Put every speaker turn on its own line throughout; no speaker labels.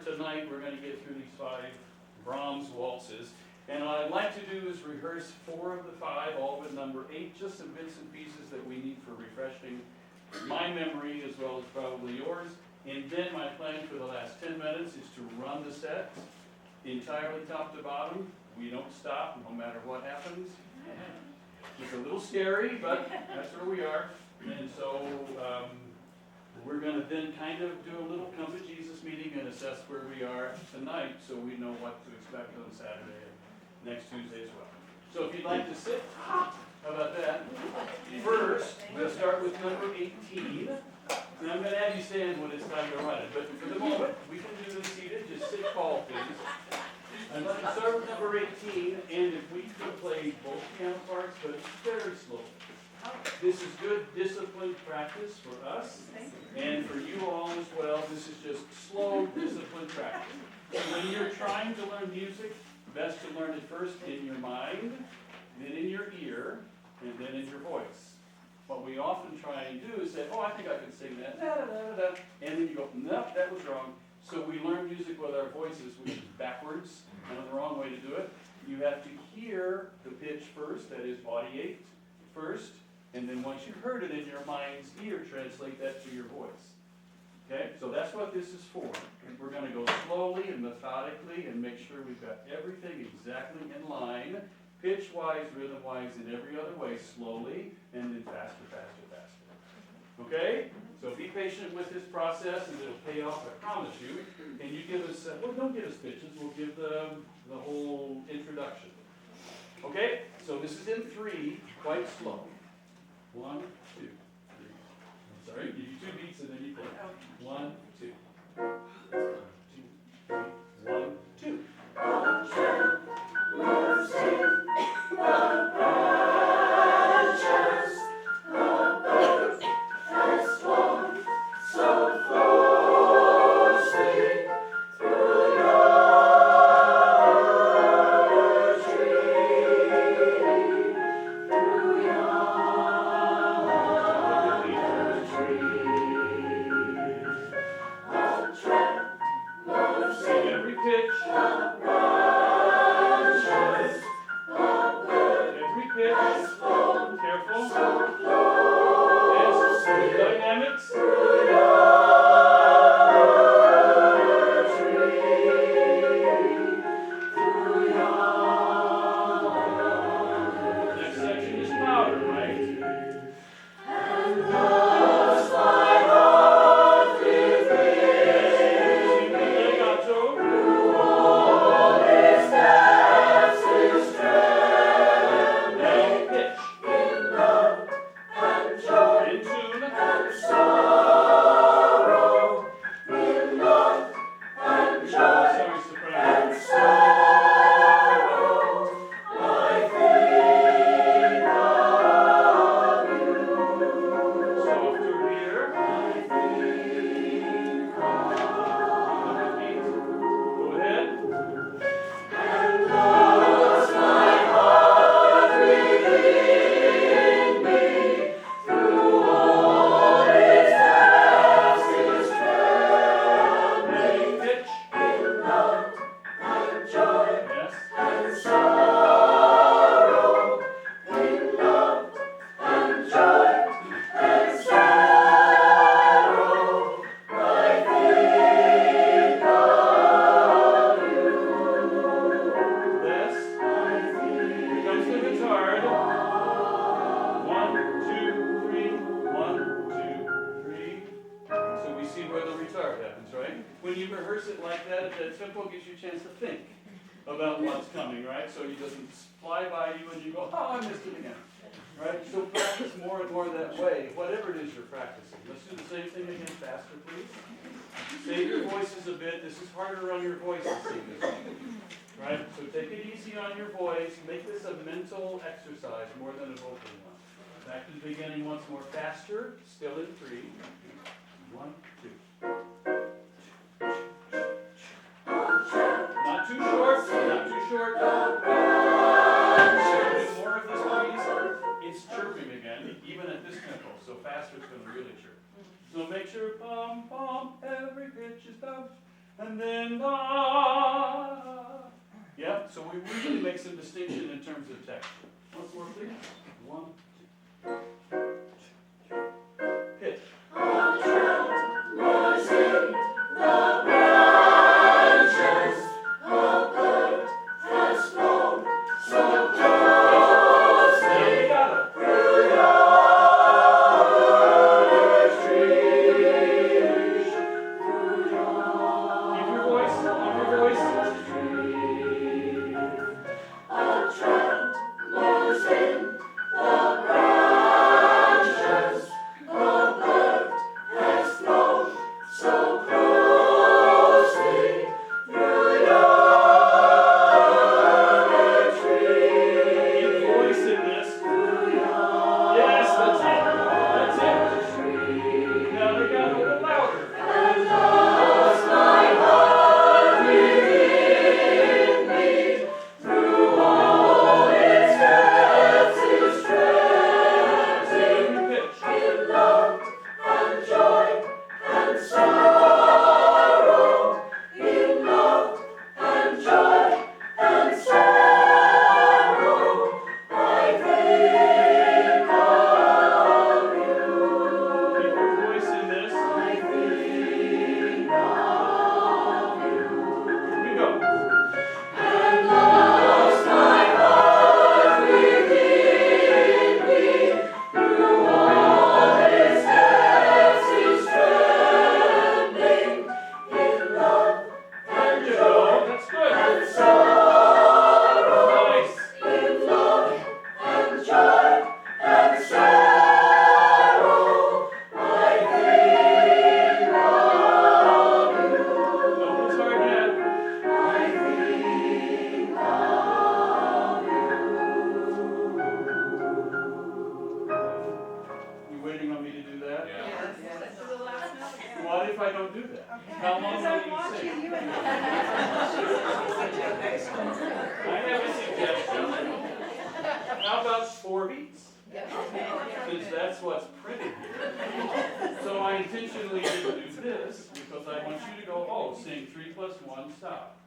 tonight, we're going to get through these 5 Brahms waltzes. And what I'd like to do is rehearse 4 of the 5, all but number 8, just some bits and pieces that we need for refreshing my memory as well as probably yours. And then my plan for the last 10 minutes is to run the set entirely top to bottom. We don't stop no matter what happens. It's a little scary, but that's where we are. And so we're going to then kind of do a little come to Jesus meeting and assess where we are tonight so we know what to expect on Saturday and next Tuesday as well. So if you'd like to sit, how about that? First, we'll start with number 18. And I'm going to have you stand when it's time to run it. But for the moment, we can do this seated. Just sit tall, please. I'm going to start with number 18, and if we could play both piano parts, but very slowly. This is good disciplined practice for us, and for you all as well. This is just slow, disciplined practice. When you're trying to learn music, best to learn it first in your mind, then in your ear, and then in your voice. What we often try and do is say, oh, I think I can sing that, da, da, da, da, and then you go, nope, that was wrong. So we learn music with our voices, which is backwards, and the wrong way to do it. You have to hear the pitch first, that is audiate first, and then once you've heard it in your mind's ear, translate that to your voice. Okay, so that's what this is for. We're going to go slowly and methodically and make sure we've got everything exactly in line, pitch-wise, rhythm-wise, in every other way, slowly, and then faster, faster, faster. Okay? So be patient with this process, and it'll pay off, I promise you. And you give us, well, don't give us pitches, we'll give the whole introduction. Okay? So this is in 3, quite slow. 1, 2, 3. I'm sorry, give you 2 beats and then you play. 1, 2. 1, 2, 3. 1, 2. Exercise more than a vocal one. Back to the beginning once more, faster, still in 3. 1, 2. Not too short, not too short. More of this, please. It's chirping again, even at this tempo, so faster it's going to really chirp. So make sure, pom, pom, every pitch is down. and then da. Yeah, so we really make some distinction in terms of texture. Once more, please. 1, 2. Hit. What if I don't do that? How long will you sing? I have a suggestion. How about 4 beats? Since that's what's printed here. So I intentionally didn't do this because I want you to go, oh, sing 3 + 1, stop.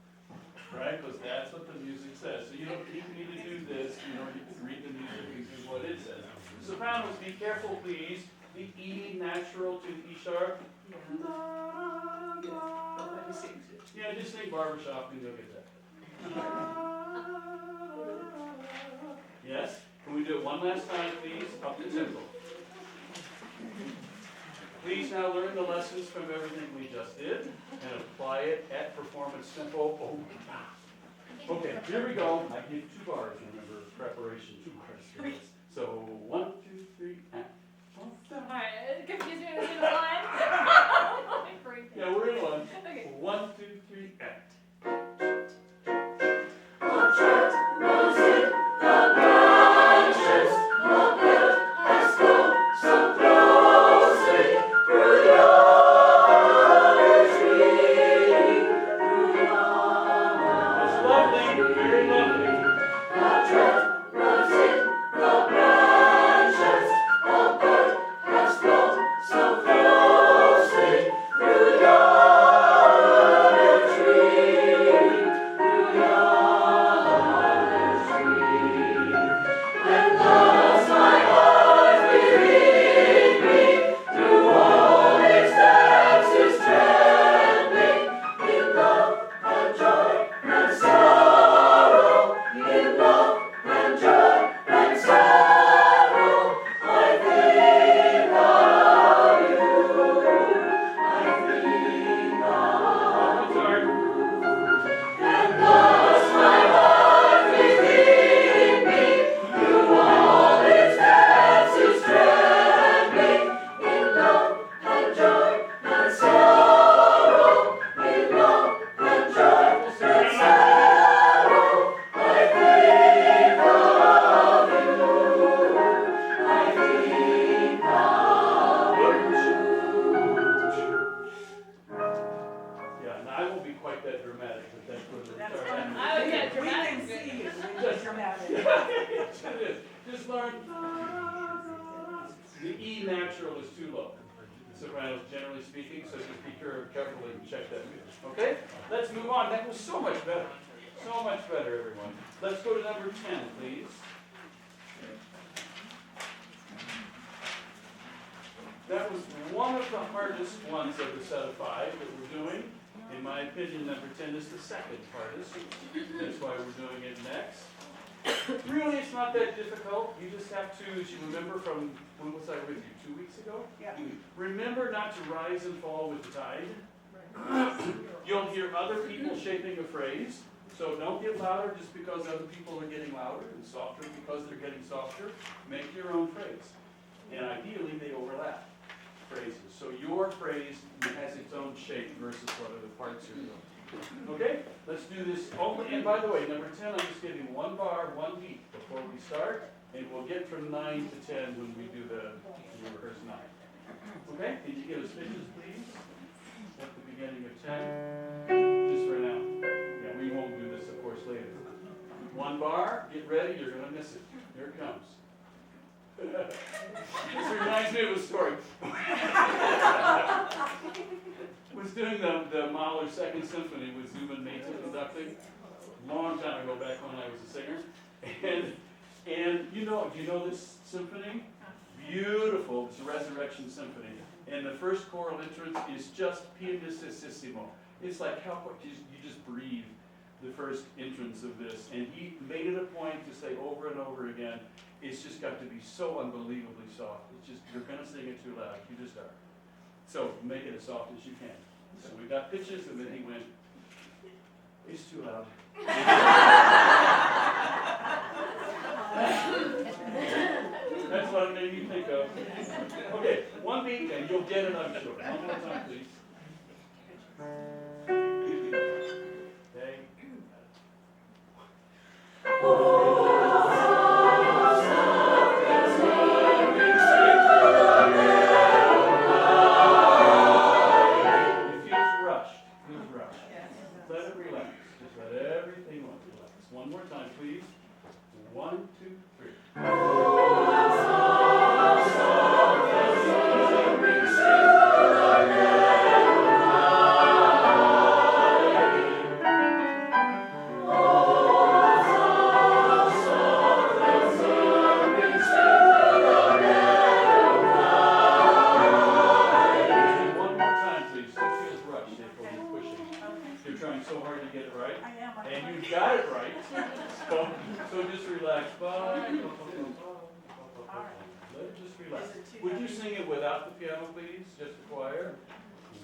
Right? Because that's what the music says. So you don't need me to do this. You know, you can read the music and do what it says. Sopranos, be careful, please. The E natural to the E sharp. Yeah, just sing barbershop and you'll get that. Yes? Can we do it one last time, please? Up to tempo. Please now learn the lessons from everything we just did and apply it at performance tempo. Oh, okay, here we go. I give 2 bars, remember, preparation, 2 bars for this. So 1, 2, 3, and.
Alright, confused me with the line.
Yeah, we're in 1.
Okay.
1, 2, 3, and. sopranos, generally speaking, so just be careful and check that. Okay? Let's move on. That was so much better. So much better, everyone. Let's go to number 10, please. That was one of the hardest ones of the set of 5 that we're doing. In my opinion, number 10 is the second hardest. That's why we're doing it next. Really, it's not that difficult. You just have to, as you remember from, when was I with you, 2 weeks ago?
Yeah.
Remember not to rise and fall with the tide. You'll hear other people shaping a phrase. So don't get louder just because other people are getting louder, and softer because they're getting softer. Make your own phrase. And ideally, they overlap phrases. So your phrase has its own shape versus what other parts are doing. Okay? Let's do this. Oh, and by the way, number 10, I'm just giving 1 bar, 1 beat before we start. And we'll get from 9 to 10 when we do the rehearse 9. Okay? Can you give us pitches, please? At the beginning of 10. Just for now. Yeah, we won't do this, of course, later. 1 bar, get ready, you're going to miss it. Here it comes. This reminds me of a story. Was doing the Mahler Second Symphony with Zubin Mehta conducting, long time ago, back when I was a singer. And do you know this symphony? Beautiful, it's a Resurrection Symphony. And the first choral entrance is just pianissimo. It's like how you just breathe the first entrance of this. And he made it a point to say over and over again, it's just got to be so unbelievably soft. It's just, you're going to sing it too loud. You just are. So make it as soft as you can. So we got pitches, and then he went, it's too loud. That's what it made me think of. Okay, 1 beat, and you'll get it, I'm sure. 1 more time, please. Okay. One more time, please. 1, 2, 3. So hard to get it right.
I am.
And you got it right. So just relax. Just relax. Would you sing it without the piano, please? Just the choir.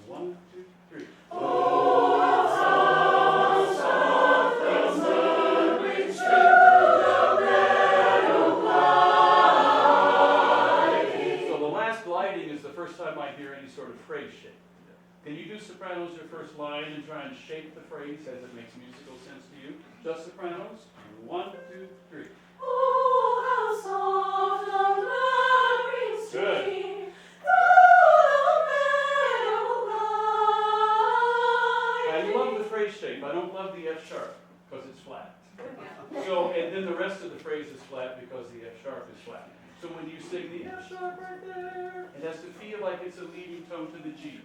1, 2, 3. So the last gliding is the first time I hear any sort of phrase shape. Can you do sopranos your first line and try and shape the phrase as it makes musical sense to you? Just sopranos? 1, 2, 3.
Oh, how soft the murmuring stream
I love the phrase shape. I don't love the F sharp because it's flat. So, and then the rest of the phrase is flat because the F sharp is flat. So when you sing the F sharp right there, it has to feel like it's a leading tone to the G.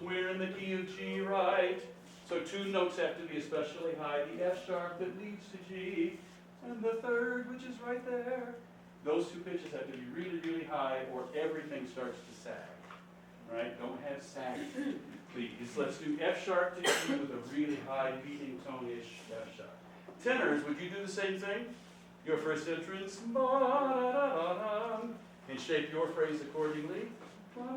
We're in the key of G, right? So 2 notes have to be especially high. The F sharp that leads to G, and the third, which is right there. Those 2 pitches have to be really, really high, or everything starts to sag. Right? Don't have sag. Please, let's do F sharp to G with a really high leading tone-ish F sharp. Tenors, would you do the same thing? Your first entrance, and shape your phrase accordingly.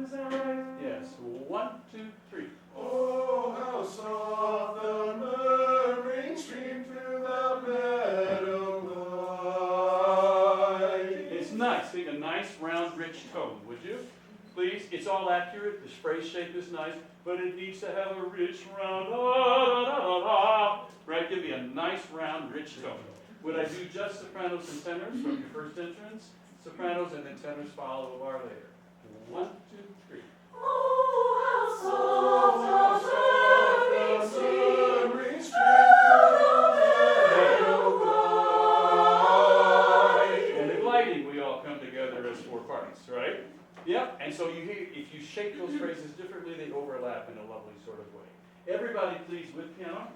Is that right? Yes. 1, 2, 3.
Oh, how soft the murmuring stream through the meadow glide.
It's nice. Sing a nice, round, rich tone, would you? Please. It's all accurate. The phrase shape is nice, but it needs to have a rich, round, right? Give me a nice, round, rich tone. Would I do just sopranos and tenors from your first entrance? Sopranos and then tenors follow a bar later. 1, 2, 3.
Oh, how soft the murmuring stream
And the gliding, we all come together as 4 parts, right? Yep. And so you hear, if you shake those phrases differently, they overlap in a lovely sort of way. Everybody please with piano.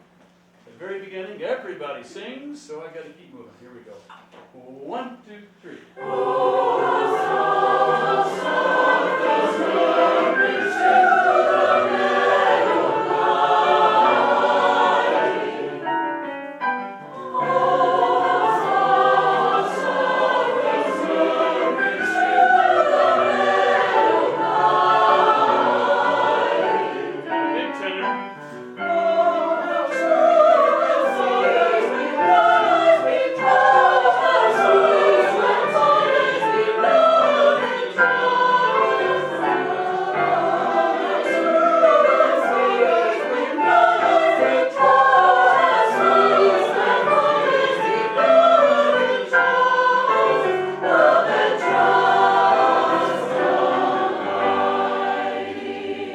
At the very beginning, everybody sings, so I gotta keep moving. Here we go. 1, 2, 3. Big tenor.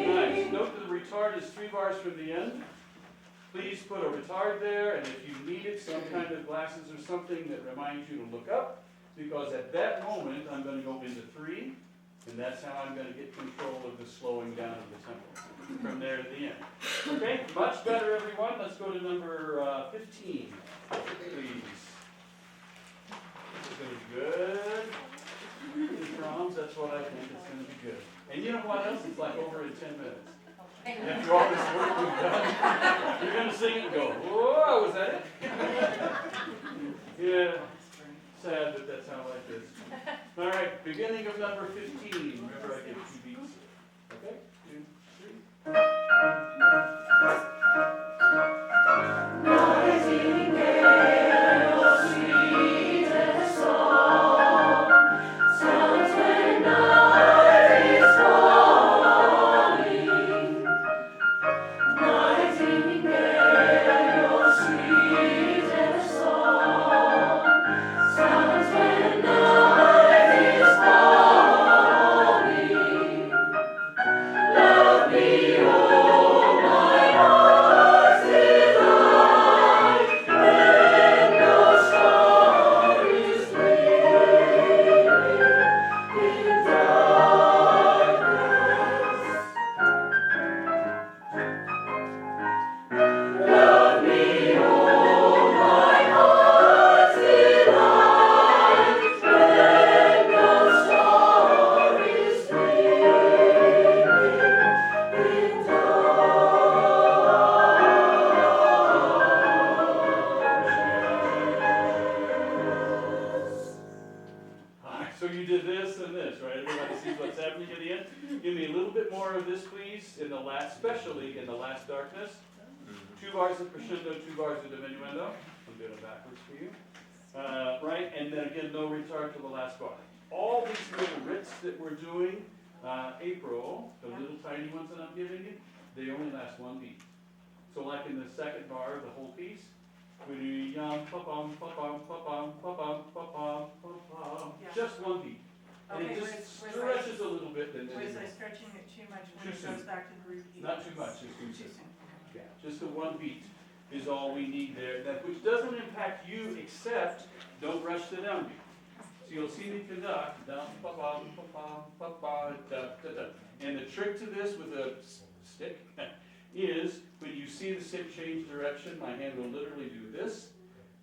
Nice. Note that the retard is 3 bars from the end. Please put a retard there, and if you needed some kind of glasses or something that reminds you to look up, because at that moment I'm going to go into 3, and that's how I'm going to get control of the slowing down of the tempo from there to the end. Okay, much better, everyone. Let's go to number 15, please. This is going to be good. The drums, that's what I think. It's going to be good. And you know what else? It's like over in 10 minutes. After all this work we've done, you're going to sing it and go, whoa, was that it? Yeah, sad that that's how life is. All right, beginning of number 15. Remember, I give 2 beats. Okay, 2, 3.
Nightingale, sweetest song, sounds when night is falling. Nightingale, sweetest song, sounds when night is falling. Love me, oh my heart's delight, when no star is gleaming in darkness. Love me, oh my heart's delight, when no star is gleaming in darkness.
All right, so you did this and this, right? Everybody sees what's happening at the end? Give me a little bit more of this, please, in the last, especially in the last darkness. 2 bars of crescendo, 2 bars of diminuendo. I'm doing it backwards for you. Right, and then again, no retard to the last bar. All these little writs that we're doing, April, the little tiny ones that I'm giving you, they only last 1 beat. So like in the second bar of the whole piece, just 1 beat. And
Okay,
it
was
just
I-
stretches a little bit and
Was
then,
I stretching it too much when
Too
it
soon.
goes back to the repeat?
not too much, just too
Too
soon.
soon.
Yeah, just the 1 beat is all we need there, that, which doesn't impact you, except don't rush the downbeat. So you'll see me conduct, down, ba-bum, ba-bum, ba-bum, da, da, da. And the trick to this with a stick is, when you see the stick change direction, my hand will literally do this,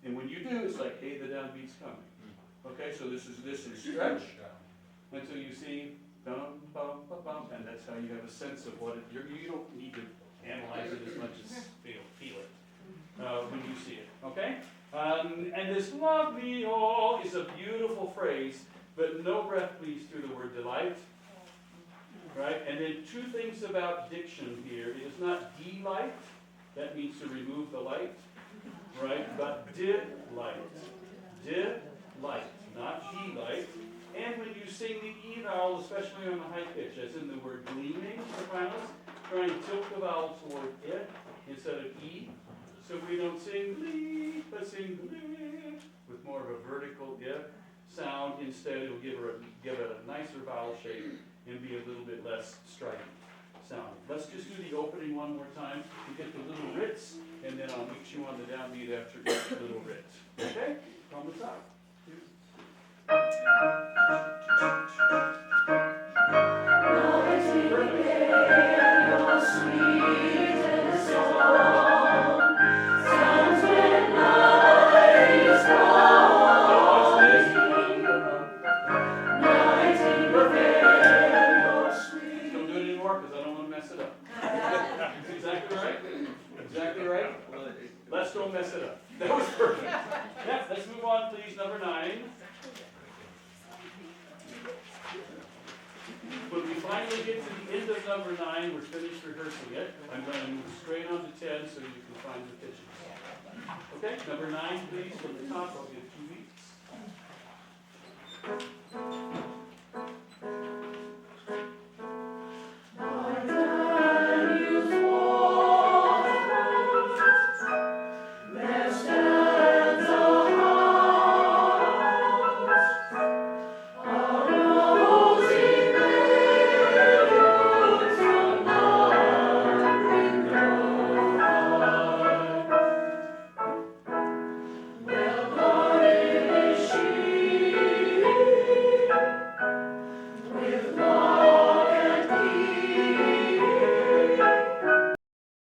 and when you do, it's like, hey, the downbeat's coming. Okay, so this is stretch, until you see, bum, bum, ba, bum, and that's how you have a sense of what it, you don't need to analyze it as much as feel it, when you see it, okay? And this love me all is a beautiful phrase, but no breath please through the word delight, right? And then 2 things about diction here. It is not delight, that means to remove the light, right? But delight, not G-light. And when you sing the E vowel, especially on the high pitch, as in the word gleaming, sopranos, try and tilt the vowel toward it instead of E. So we don't sing lee, but sing lee, with more of a vertical I sound. Instead, it'll give it a nicer vowel shape and be a little bit less strident sounding. Let's just do the opening one more time to get the little rits, and then I'll meet you on the downbeat after each little rit. Okay? From the top.
Love sweetest song sounds when night is falling. Nightingale, sweet.
Don't do it anymore because I don't want to mess it up. That's exactly right. Exactly right. Let's don't mess it up. That was perfect. Yeah, let's move on, please. Number 9. When we finally get to the end of number 9, we're finished rehearsing it. I'm going to move straight on to 10 so you can find the pitches. Okay, number 9, please. From the top, I'll give 2 beats.